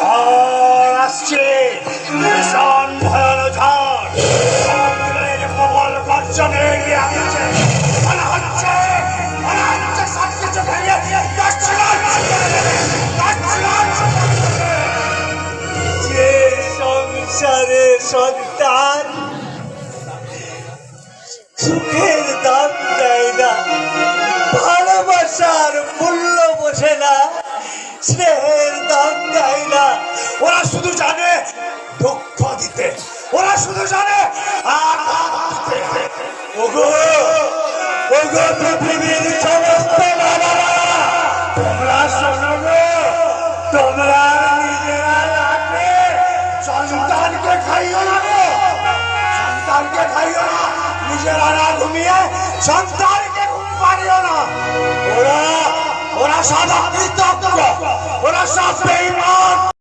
ঝড় আসছে, ভীষণ ভয়ানক ঝড়। সমুদ্রের প্রবল গর্জনে এগিয়ে আসছে। মনে হচ্ছে সবকিছু ভেঙে যে সংসারে সন্তান সুখের দাম দেয় না, ভালোবাসার মূল্য বোঝে না, স্নেহের দাম দেয় না, ওরা শুধু জানে দুঃখ দিতে, ওরা শুধু জানে আঘাত দিতে। ওগো ওগো